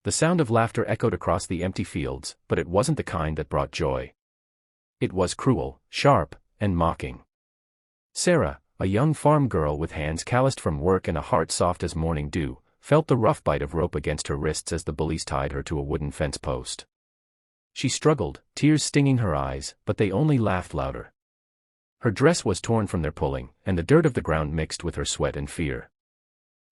The sound of laughter echoed across the empty fields, but it wasn't the kind that brought joy. It was cruel, sharp, and mocking. Sarah, a young farm girl with hands calloused from work and a heart soft as morning dew, felt the rough bite of rope against her wrists as the bullies tied her to a wooden fence post. She struggled, tears stinging her eyes, but they only laughed louder. Her dress was torn from their pulling, and the dirt of the ground mixed with her sweat and fear.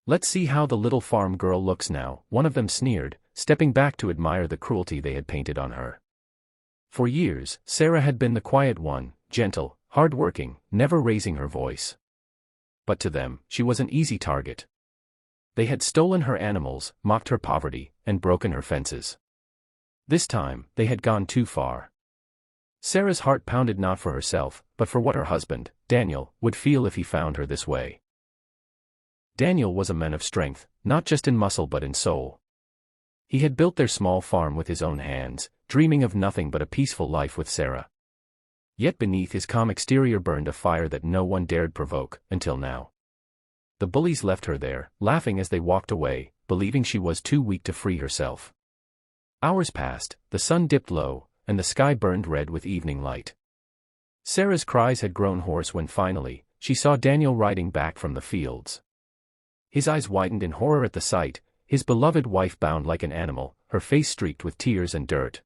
"Let's see how the little farm girl looks now," one of them sneered, stepping back to admire the cruelty they had painted on her. For years, Sarah had been the quiet one, gentle, hard-working, never raising her voice. But to them, she was an easy target. They had stolen her animals, mocked her poverty, and broken her fences. This time, they had gone too far. Sarah's heart pounded not for herself, but for what her husband, Daniel, would feel if he found her this way. Daniel was a man of strength, not just in muscle but in soul. He had built their small farm with his own hands, dreaming of nothing but a peaceful life with Sarah. Yet beneath his calm exterior burned a fire that no one dared provoke, until now. The bullies left her there, laughing as they walked away, believing she was too weak to free herself. Hours passed, the sun dipped low, and the sky burned red with evening light. Sarah's cries had grown hoarse when finally, she saw Daniel riding back from the fields. His eyes widened in horror at the sight, his beloved wife bound like an animal, her face streaked with tears and dirt.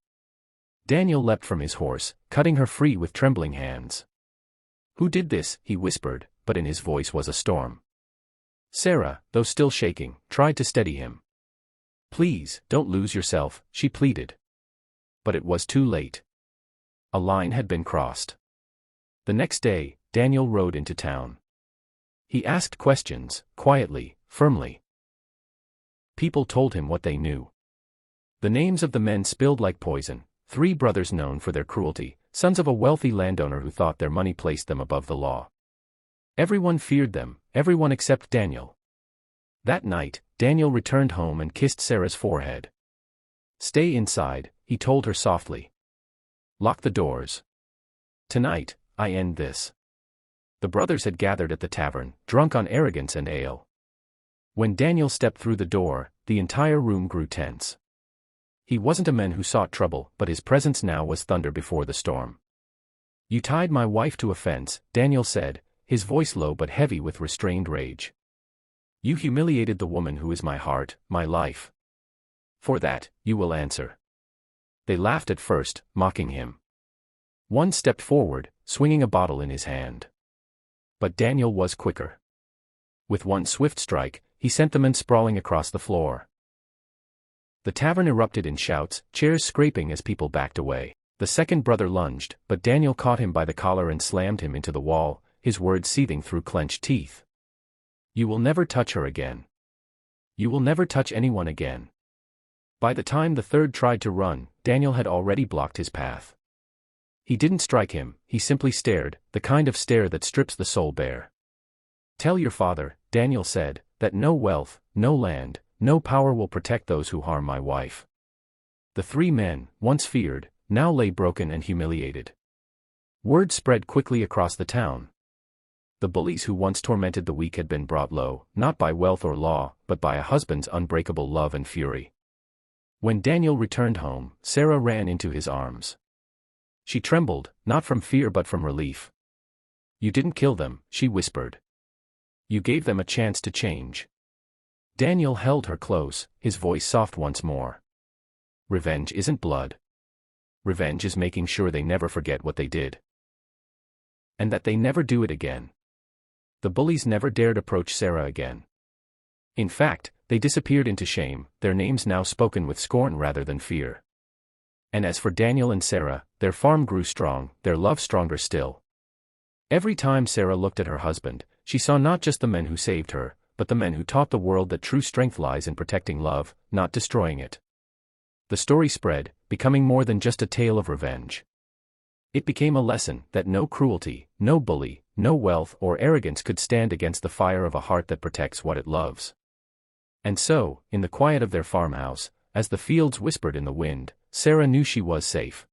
Daniel leapt from his horse, cutting her free with trembling hands. "Who did this?" he whispered, but in his voice was a storm. Sarah, though still shaking, tried to steady him. "Please, don't lose yourself," she pleaded. But it was too late. A line had been crossed. The next day, Daniel rode into town. He asked questions, quietly, firmly. People told him what they knew. The names of the men spilled like poison, 3 brothers known for their cruelty, sons of a wealthy landowner who thought their money placed them above the law. Everyone feared them, everyone except Daniel. That night, Daniel returned home and kissed Sarah's forehead. "Stay inside," he told her softly. "Lock the doors. Tonight, I end this." The brothers had gathered at the tavern, drunk on arrogance and ale. When Daniel stepped through the door, the entire room grew tense. He wasn't a man who sought trouble, but his presence now was thunder before the storm. "You tied my wife to a fence," Daniel said, his voice low but heavy with restrained rage. "You humiliated the woman who is my heart, my life. For that, you will answer." They laughed at first, mocking him. One stepped forward, swinging a bottle in his hand. But Daniel was quicker. With one swift strike, he sent the men sprawling across the floor. The tavern erupted in shouts, chairs scraping as people backed away. The second brother lunged, but Daniel caught him by the collar and slammed him into the wall, his words seething through clenched teeth. "You will never touch her again. You will never touch anyone again." By the time the third tried to run, Daniel had already blocked his path. He didn't strike him, he simply stared, the kind of stare that strips the soul bare. "Tell your father," Daniel said, "that no wealth, no land, no power will protect those who harm my wife." The 3 men, once feared, now lay broken and humiliated. Word spread quickly across the town. The bullies who once tormented the weak had been brought low, not by wealth or law, but by a husband's unbreakable love and fury. When Daniel returned home, Sarah ran into his arms. She trembled, not from fear but from relief. "You didn't kill them," she whispered. "You gave them a chance to change." Daniel held her close, his voice soft once more. "Revenge isn't blood. Revenge is making sure they never forget what they did. And that they never do it again." The bullies never dared approach Sarah again. In fact, they disappeared into shame, their names now spoken with scorn rather than fear. And as for Daniel and Sarah, their farm grew strong, their love stronger still. Every time Sarah looked at her husband, she saw not just the men who saved her, but the men who taught the world that true strength lies in protecting love, not destroying it. The story spread, becoming more than just a tale of revenge. It became a lesson that no cruelty, no bully, no wealth or arrogance could stand against the fire of a heart that protects what it loves. And so, in the quiet of their farmhouse, as the fields whispered in the wind, Sarah knew she was safe.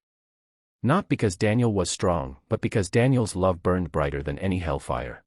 Not because Daniel was strong, but because Daniel's love burned brighter than any hellfire.